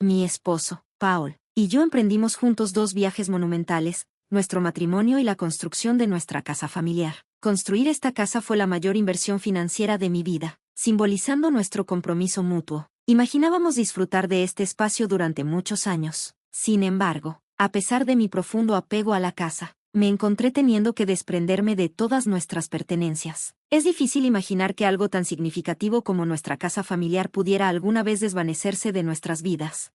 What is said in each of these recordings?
Mi esposo, Paul, y yo emprendimos juntos 2 viajes monumentales, nuestro matrimonio y la construcción de nuestra casa familiar. Construir esta casa fue la mayor inversión financiera de mi vida, simbolizando nuestro compromiso mutuo. Imaginábamos disfrutar de este espacio durante muchos años. Sin embargo, a pesar de mi profundo apego a la casa, me encontré teniendo que desprenderme de todas nuestras pertenencias. Es difícil imaginar que algo tan significativo como nuestra casa familiar pudiera alguna vez desvanecerse de nuestras vidas.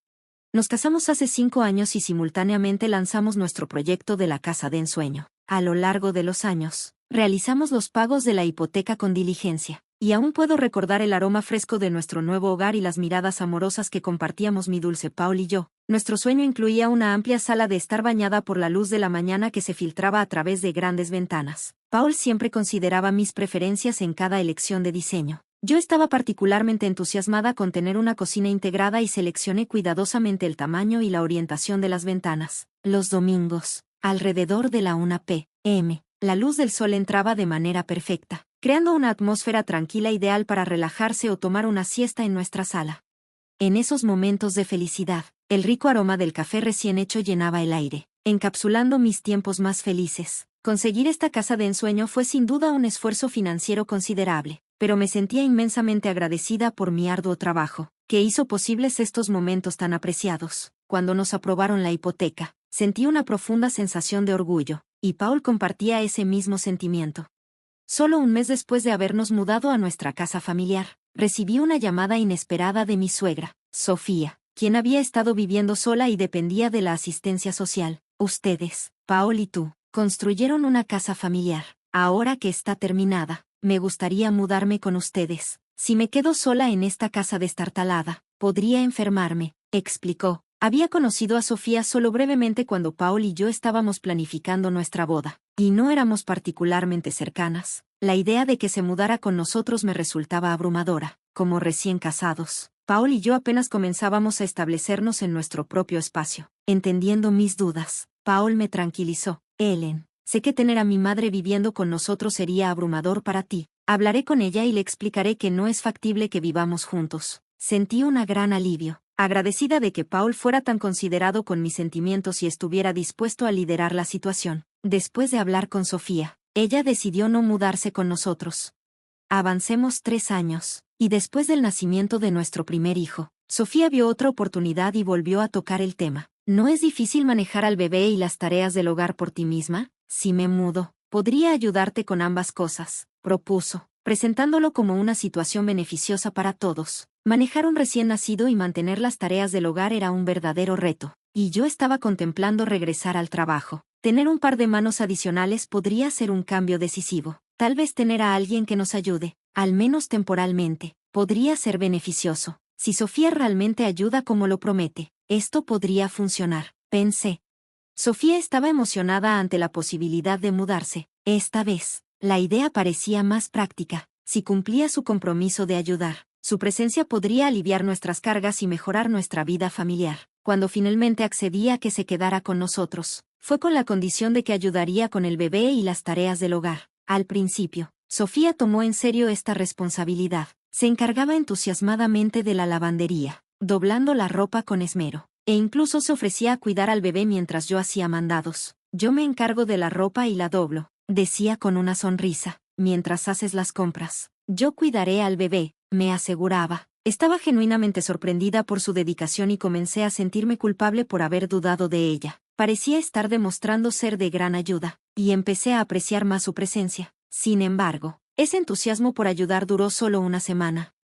Nos casamos hace 5 años y simultáneamente lanzamos nuestro proyecto de la casa de ensueño. A lo largo de los años, realizamos los pagos de la hipoteca con diligencia, y aún puedo recordar el aroma fresco de nuestro nuevo hogar y las miradas amorosas que compartíamos mi dulce Paul y yo. Nuestro sueño incluía una amplia sala de estar bañada por la luz de la mañana que se filtraba a través de grandes ventanas. Paul siempre consideraba mis preferencias en cada elección de diseño. Yo estaba particularmente entusiasmada con tener una cocina integrada y seleccioné cuidadosamente el tamaño y la orientación de las ventanas. Los domingos, alrededor de la 1 p.m., la luz del sol entraba de manera perfecta, creando una atmósfera tranquila ideal para relajarse o tomar una siesta en nuestra sala. En esos momentos de felicidad, el rico aroma del café recién hecho llenaba el aire, encapsulando mis tiempos más felices. Conseguir esta casa de ensueño fue sin duda un esfuerzo financiero considerable, pero me sentía inmensamente agradecida por mi arduo trabajo, que hizo posibles estos momentos tan apreciados. Cuando nos aprobaron la hipoteca, sentí una profunda sensación de orgullo, y Paul compartía ese mismo sentimiento. Solo un mes después de habernos mudado a nuestra casa familiar, recibí una llamada inesperada de mi suegra, Sofía, quien había estado viviendo sola y dependía de la asistencia social. Ustedes, Paul y tú, construyeron una casa familiar. Ahora que está terminada, me gustaría mudarme con ustedes. Si me quedo sola en esta casa destartalada, podría enfermarme, explicó. Había conocido a Sofía solo brevemente cuando Paul y yo estábamos planificando nuestra boda, y no éramos particularmente cercanas. La idea de que se mudara con nosotros me resultaba abrumadora. Como recién casados, Paul y yo apenas comenzábamos a establecernos en nuestro propio espacio. Entendiendo mis dudas, Paul me tranquilizó. Ellen, sé que tener a mi madre viviendo con nosotros sería abrumador para ti. Hablaré con ella y le explicaré que no es factible que vivamos juntos. Sentí un gran alivio, agradecida de que Paul fuera tan considerado con mis sentimientos y estuviera dispuesto a liderar la situación. Después de hablar con Sofía, ella decidió no mudarse con nosotros. Avancemos 3 años, y después del nacimiento de nuestro primer hijo, Sofía vio otra oportunidad y volvió a tocar el tema. ¿No es difícil manejar al bebé y las tareas del hogar por ti misma? Si me mudo, podría ayudarte con ambas cosas, propuso, presentándolo como una situación beneficiosa para todos. Manejar un recién nacido y mantener las tareas del hogar era un verdadero reto, y yo estaba contemplando regresar al trabajo. Tener un par de manos adicionales podría ser un cambio decisivo. Tal vez tener a alguien que nos ayude, al menos temporalmente, podría ser beneficioso. Si Sofía realmente ayuda como lo promete, esto podría funcionar, pensé. Sofía estaba emocionada ante la posibilidad de mudarse. Esta vez, la idea parecía más práctica. Si cumplía su compromiso de ayudar, su presencia podría aliviar nuestras cargas y mejorar nuestra vida familiar. Cuando finalmente accedí a que se quedara con nosotros, fue con la condición de que ayudaría con el bebé y las tareas del hogar. Al principio, Sofía tomó en serio esta responsabilidad. Se encargaba entusiasmadamente de la lavandería, doblando la ropa con esmero, e incluso se ofrecía a cuidar al bebé mientras yo hacía mandados. Yo me encargo de la ropa y la doblo, decía con una sonrisa, mientras haces las compras. Yo cuidaré al bebé, me aseguraba. Estaba genuinamente sorprendida por su dedicación y comencé a sentirme culpable por haber dudado de ella. Parecía estar demostrando ser de gran ayuda, y empecé a apreciar más su presencia. Sin embargo, ese entusiasmo por ayudar duró solo una semana.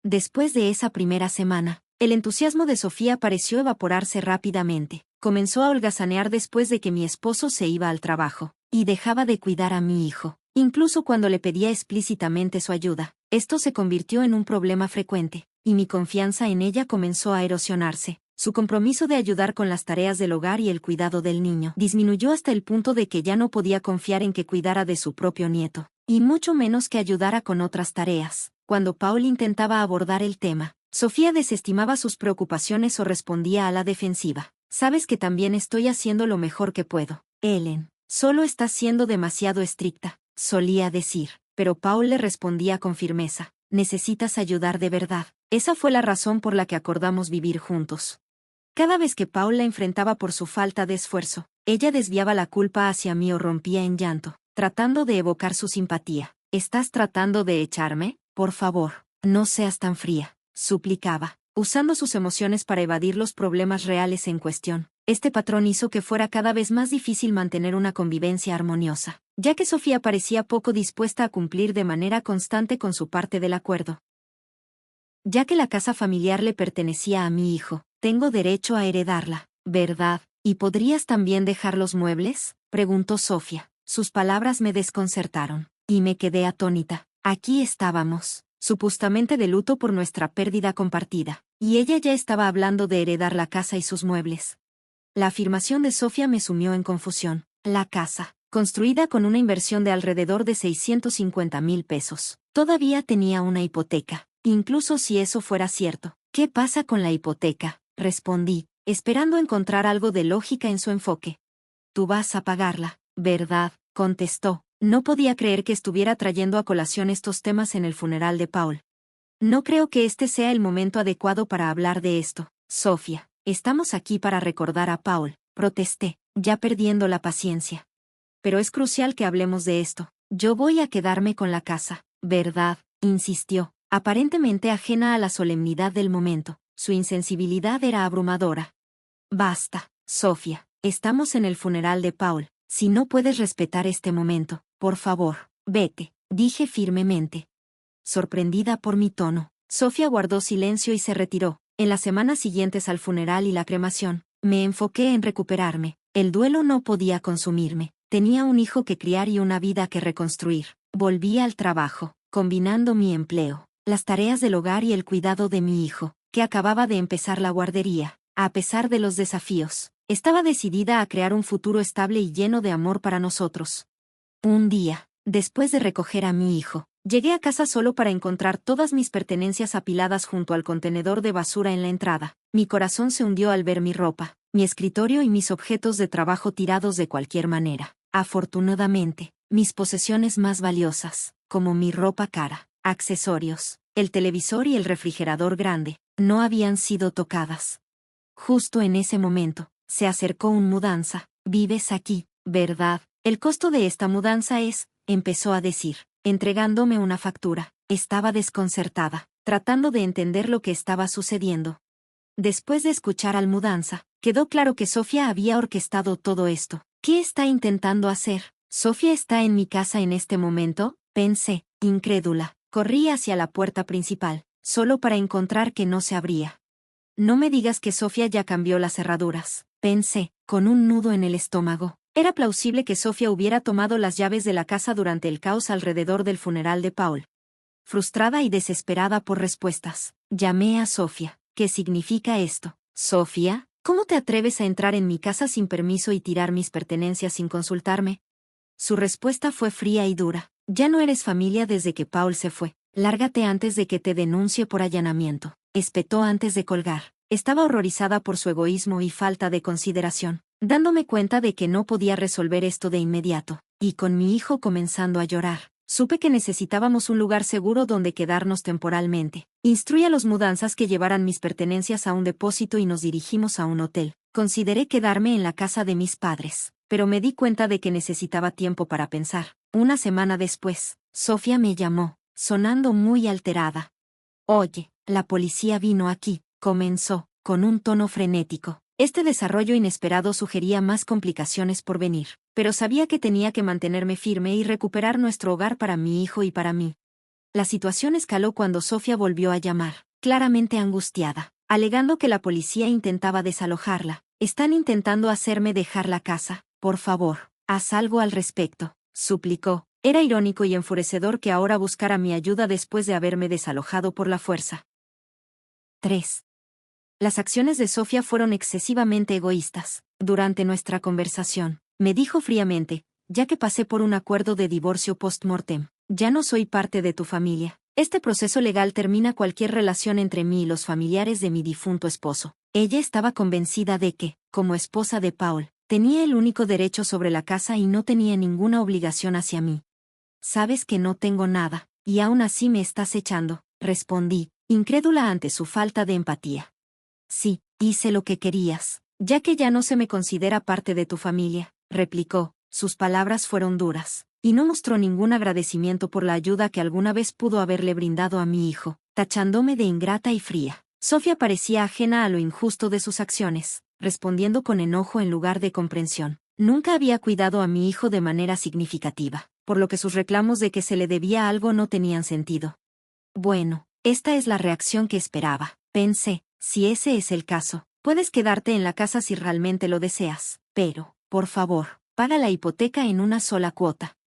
Después de esa primera semana, el entusiasmo de Sofía pareció evaporarse rápidamente. Comenzó a holgazanear después de que mi esposo se iba al trabajo, y dejaba de cuidar a mi hijo, incluso cuando le pedía explícitamente su ayuda. Esto se convirtió en un problema frecuente, y mi confianza en ella comenzó a erosionarse. Su compromiso de ayudar con las tareas del hogar y el cuidado del niño disminuyó hasta el punto de que ya no podía confiar en que cuidara de su propio nieto, y mucho menos que ayudara con otras tareas. Cuando Paul intentaba abordar el tema, Sofía desestimaba sus preocupaciones o respondía a la defensiva. Sabes que también estoy haciendo lo mejor que puedo, Ellen. Solo estás siendo demasiado estricta, solía decir, pero Paul le respondía con firmeza. Necesitas ayudar de verdad. Esa fue la razón por la que acordamos vivir juntos. Cada vez que Paul la enfrentaba por su falta de esfuerzo, ella desviaba la culpa hacia mí o rompía en llanto, tratando de evocar su simpatía. ¿Estás tratando de echarme? Por favor, no seas tan fría, suplicaba, usando sus emociones para evadir los problemas reales en cuestión. Este patrón hizo que fuera cada vez más difícil mantener una convivencia armoniosa, ya que Sofía parecía poco dispuesta a cumplir de manera constante con su parte del acuerdo. Ya que la casa familiar le pertenecía a mi hijo, tengo derecho a heredarla, ¿verdad? ¿Y podrías también dejar los muebles? Preguntó Sofía. Sus palabras me desconcertaron, y me quedé atónita. Aquí estábamos, supuestamente de luto por nuestra pérdida compartida, y ella ya estaba hablando de heredar la casa y sus muebles. La afirmación de Sofía me sumió en confusión. La casa, construida con una inversión de alrededor de 650,000 pesos, todavía tenía una hipoteca. Incluso si eso fuera cierto, ¿qué pasa con la hipoteca? Respondí, esperando encontrar algo de lógica en su enfoque. Tú vas a pagarla, ¿verdad? Contestó. No podía creer que estuviera trayendo a colación estos temas en el funeral de Paul. No creo que este sea el momento adecuado para hablar de esto, Sofía. Estamos aquí para recordar a Paul, protesté, ya perdiendo la paciencia. Pero es crucial que hablemos de esto. Yo voy a quedarme con la casa, ¿verdad? Insistió, aparentemente ajena a la solemnidad del momento. Su insensibilidad era abrumadora. Basta, Sofía, estamos en el funeral de Paul. Si no puedes respetar este momento, por favor, vete, dije firmemente. Sorprendida por mi tono, Sofía guardó silencio y se retiró. En las semanas siguientes al funeral y la cremación, me enfoqué en recuperarme. El duelo no podía consumirme. Tenía un hijo que criar y una vida que reconstruir. Volví al trabajo, combinando mi empleo, las tareas del hogar y el cuidado de mi hijo, que acababa de empezar la guardería. A pesar de los desafíos, estaba decidida a crear un futuro estable y lleno de amor para nosotros. Un día, después de recoger a mi hijo, llegué a casa solo para encontrar todas mis pertenencias apiladas junto al contenedor de basura en la entrada. Mi corazón se hundió al ver mi ropa, mi escritorio y mis objetos de trabajo tirados de cualquier manera. Afortunadamente, mis posesiones más valiosas, como mi ropa cara, accesorios, el televisor y el refrigerador grande, no habían sido tocadas. Justo en ese momento, se acercó un mudanza. ¿Vives aquí, verdad? El costo de esta mudanza es, empezó a decir, entregándome una factura. Estaba desconcertada, tratando de entender lo que estaba sucediendo. Después de escuchar al mudanza, quedó claro que Sofía había orquestado todo esto. ¿Qué está intentando hacer? ¿Sofía está en mi casa en este momento? Pensé, incrédula. Corrí hacia la puerta principal, solo para encontrar que no se abría. No me digas que Sofía ya cambió las cerraduras, pensé, con un nudo en el estómago. Era plausible que Sofía hubiera tomado las llaves de la casa durante el caos alrededor del funeral de Paul. Frustrada y desesperada por respuestas, llamé a Sofía. ¿Qué significa esto? Sofía, ¿cómo te atreves a entrar en mi casa sin permiso y tirar mis pertenencias sin consultarme? Su respuesta fue fría y dura. Ya no eres familia desde que Paul se fue. Lárgate antes de que te denuncie por allanamiento. Espetó antes de colgar. Estaba horrorizada por su egoísmo y falta de consideración, dándome cuenta de que no podía resolver esto de inmediato. Y con mi hijo comenzando a llorar, supe que necesitábamos un lugar seguro donde quedarnos temporalmente. Instruí a los mudanzas que llevaran mis pertenencias a un depósito y nos dirigimos a un hotel. Consideré quedarme en la casa de mis padres, pero me di cuenta de que necesitaba tiempo para pensar. Una semana después, Sofía me llamó, sonando muy alterada. Oye, la policía vino aquí, comenzó, con un tono frenético. Este desarrollo inesperado sugería más complicaciones por venir, pero sabía que tenía que mantenerme firme y recuperar nuestro hogar para mi hijo y para mí. La situación escaló cuando Sofía volvió a llamar, claramente angustiada, alegando que la policía intentaba desalojarla. Están intentando hacerme dejar la casa. Por favor, haz algo al respecto, suplicó. Era irónico y enfurecedor que ahora buscara mi ayuda después de haberme desalojado por la fuerza. 3. Las acciones de Sofía fueron excesivamente egoístas. Durante nuestra conversación, me dijo fríamente, ya que pasé por un acuerdo de divorcio post-mortem, ya no soy parte de tu familia. Este proceso legal termina cualquier relación entre mí y los familiares de mi difunto esposo. Ella estaba convencida de que, como esposa de Paul, tenía el único derecho sobre la casa y no tenía ninguna obligación hacia mí. Sabes que no tengo nada, y aún así me estás echando, respondí, incrédula ante su falta de empatía. Sí, hice lo que querías, ya que ya no se me considera parte de tu familia, replicó. Sus palabras fueron duras, y no mostró ningún agradecimiento por la ayuda que alguna vez pudo haberle brindado a mi hijo, tachándome de ingrata y fría. Sofía parecía ajena a lo injusto de sus acciones, respondiendo con enojo en lugar de comprensión. Nunca había cuidado a mi hijo de manera significativa, por lo que sus reclamos de que se le debía algo no tenían sentido. Bueno, esta es la reacción que esperaba, pensé. Si ese es el caso, puedes quedarte en la casa si realmente lo deseas, pero, por favor, paga la hipoteca en una sola cuota.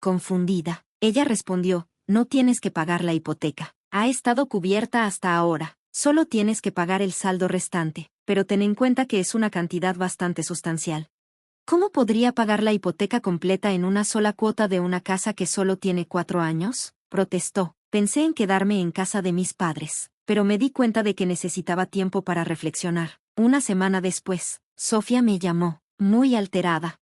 Confundida, ella respondió, no tienes que pagar la hipoteca. Ha estado cubierta hasta ahora, solo tienes que pagar el saldo restante, pero ten en cuenta que es una cantidad bastante sustancial. ¿Cómo podría pagar la hipoteca completa en una sola cuota de una casa que solo tiene 4 años? Protestó. Pensé en quedarme en casa de mis padres, pero me di cuenta de que necesitaba tiempo para reflexionar. Una semana después, Sofía me llamó, muy alterada.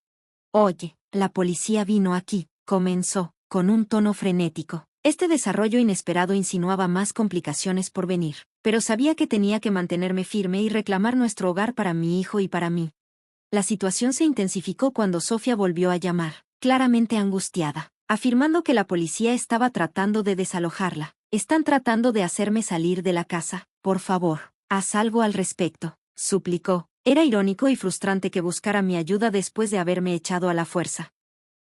Oye, la policía vino aquí, comenzó, con un tono frenético. Este desarrollo inesperado insinuaba más complicaciones por venir, pero sabía que tenía que mantenerme firme y reclamar nuestro hogar para mi hijo y para mí. La situación se intensificó cuando Sofía volvió a llamar, claramente angustiada, afirmando que la policía estaba tratando de desalojarla. Están tratando de hacerme salir de la casa. Por favor, haz algo al respecto, suplicó. Era irónico y frustrante que buscara mi ayuda después de haberme echado a la fuerza.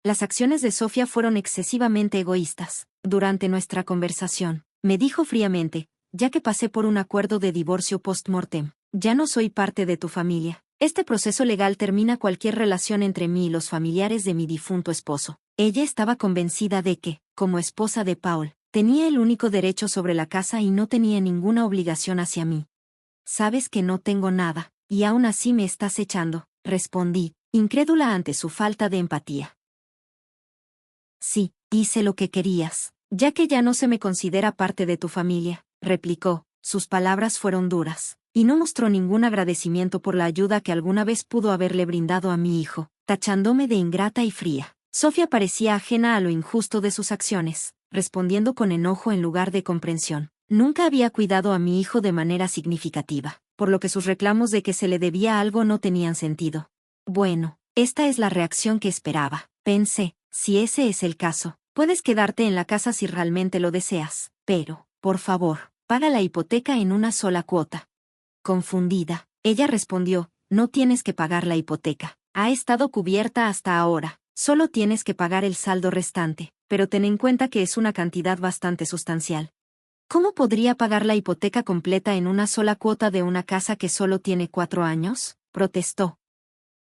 Las acciones de Sofía fueron excesivamente egoístas. Durante nuestra conversación, me dijo fríamente, ya que pasé por un acuerdo de divorcio post-mortem, ya no soy parte de tu familia. Este proceso legal termina cualquier relación entre mí y los familiares de mi difunto esposo. Ella estaba convencida de que, como esposa de Paul, tenía el único derecho sobre la casa y no tenía ninguna obligación hacia mí. Sabes que no tengo nada, y aún así me estás echando, respondí, incrédula ante su falta de empatía. Sí, hice lo que querías, ya que ya no se me considera parte de tu familia, replicó. Sus palabras fueron duras, y no mostró ningún agradecimiento por la ayuda que alguna vez pudo haberle brindado a mi hijo, tachándome de ingrata y fría. Sofía parecía ajena a lo injusto de sus acciones, respondiendo con enojo en lugar de comprensión. Nunca había cuidado a mi hijo de manera significativa, por lo que sus reclamos de que se le debía algo no tenían sentido. Bueno, esta es la reacción que esperaba, pensé. Si ese es el caso, puedes quedarte en la casa si realmente lo deseas, pero, por favor, paga la hipoteca en una sola cuota. Confundida, ella respondió, no tienes que pagar la hipoteca. Ha estado cubierta hasta ahora, solo tienes que pagar el saldo restante, pero ten en cuenta que es una cantidad bastante sustancial. ¿Cómo podría pagar la hipoteca completa en una sola cuota de una casa que solo tiene 4 años? Protestó.